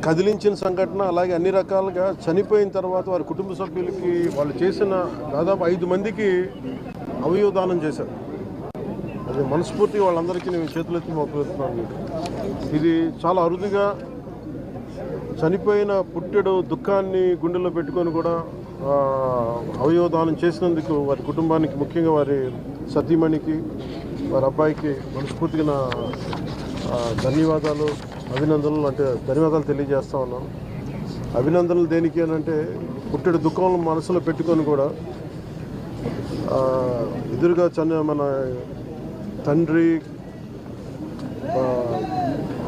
కదిలించిన సంఘటన. అలాగే అన్ని రకాలుగా చనిపోయిన తర్వాత వారి కుటుంబ సభ్యులకి వాళ్ళు చేసిన దాదాపు 5 మందికి అవయవదానం చేశారు. అది మనస్ఫూర్తిగా వాళ్ళందరికీ నేను చేతులెత్తి మొక్కుతున్నాను. ఇది చాలా అరుదుగా చనిపోయిన పుట్టెడు దుఃఖాన్ని గుండెల్లో పెట్టుకొని కూడా అవయవదానం చేసినందుకు వారి కుటుంబానికి, ముఖ్యంగా వారి సతీమణికి, వారి అబ్బాయికి మనస్ఫూర్తిగా నా ధన్యవాదాలు, అభినందనలు ధన్యవాదాలు తెలియజేస్తా ఉన్నాను. అభినందనలు దేనికి అని అంటే, పుట్టెడు దుఃఖంలో మనసులో పెట్టుకొని కూడా ఎదురుగా మన తండ్రి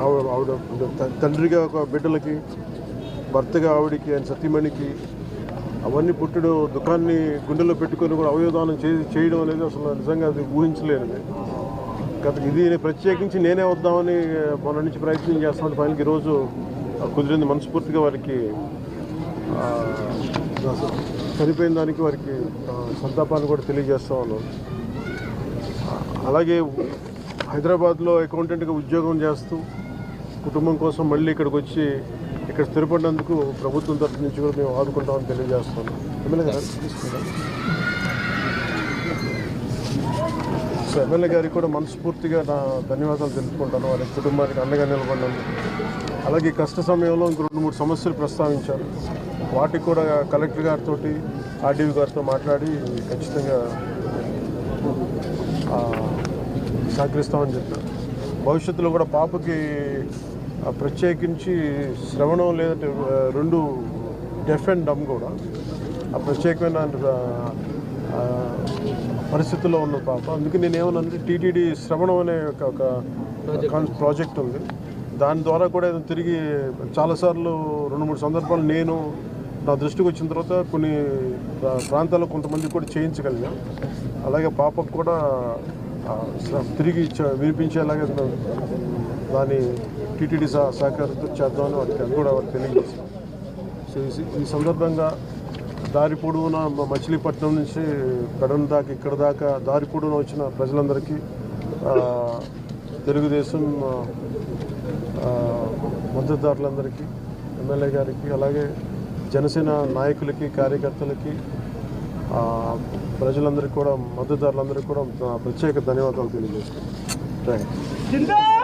ఆవిడ తండ్రిగా ఒక బిడ్డలకి, భర్తగా ఆవిడికి, ఆయన సతీమణికి అవన్నీ పుట్టెడు దుఃఖాన్ని గుండెలో పెట్టుకొని కూడా అవయవదానం చేయడం అనేది అసలు నిజంగా అది ఊహించలేనిది. ఇది ప్రత్యేకించి నేనే వద్దామని మొన్న నుంచి ప్రయత్నం చేస్తాను. ఫైనల్కి ఈరోజు కుదిరింది. మనస్ఫూర్తిగా వారికి చనిపోయిన దానికి వారికి సంతాపాన్ని కూడా తెలియజేస్తా ఉన్నాను. అలాగే హైదరాబాద్లో అకౌంటెంట్గా ఉద్యోగం చేస్తూ కుటుంబం కోసం మళ్ళీ ఇక్కడికి వచ్చి ఇక్కడ స్థిరపడినందుకు ప్రభుత్వం తరఫు నుంచి కూడా మేము ఆదుకుంటామని తెలియజేస్తాను. ఎమ్మెల్యే గారు తీసుకుంటాం. సో ఎమ్మెల్యే గారికి కూడా మనస్ఫూర్తిగా నా ధన్యవాదాలు తెలుపుకుంటాను. వారి కుటుంబానికి అండగా నిలబడినందుకు. అలాగే కష్ట సమయంలో ఇంక 2-3 సమస్యలు ప్రస్తావించారు. వాటికి కూడా కలెక్టర్ గారితో, ఆర్డీఓ గారితో మాట్లాడి ఖచ్చితంగా సహకరిస్తామని చెప్పారు. భవిష్యత్తులో కూడా పాపకి ప్రత్యేకించి శ్రవణం లేదంటే 2 డెఫ్ అండ్ డమ్ కూడా ఆ ప్రత్యేకమైన పరిస్థితుల్లో ఉన్న పాప. అందుకే నేను ఏమన్నానంటే, టీటీడీ శ్రవణం అనే ఒక ప్రాజెక్ట్ ఉంది. దాని ద్వారా కూడా తిరిగి చాలాసార్లు 2-3 సందర్భాలు నేను నా దృష్టికి వచ్చిన తర్వాత కొన్ని ప్రాంతాల్లో కొంతమంది కూడా చేయించగలిగాం. అలాగే పాపకు కూడా తిరిగి వినిపించేలాగా దాన్ని టీటీడీ సహకారంతో చేద్దామని అది కూడా వారికి తెలియజేశాం. సో ఈ సందర్భంగా దారి పొడవున మచిలీపట్నం నుంచి పెడన దాకా ఇక్కడ దాకా దారి పొడవున వచ్చిన ప్రజలందరికీ, తెలుగుదేశం మద్దతుదారులందరికీ, ఎమ్మెల్యే గారికి, అలాగే జనసేన నాయకులకి, కార్యకర్తలకి, ప్రజలందరికీ కూడా, మద్దతుదారులందరికీ కూడా ప్రత్యేక ధన్యవాదాలు తెలియజేస్తున్నాను. Thank you.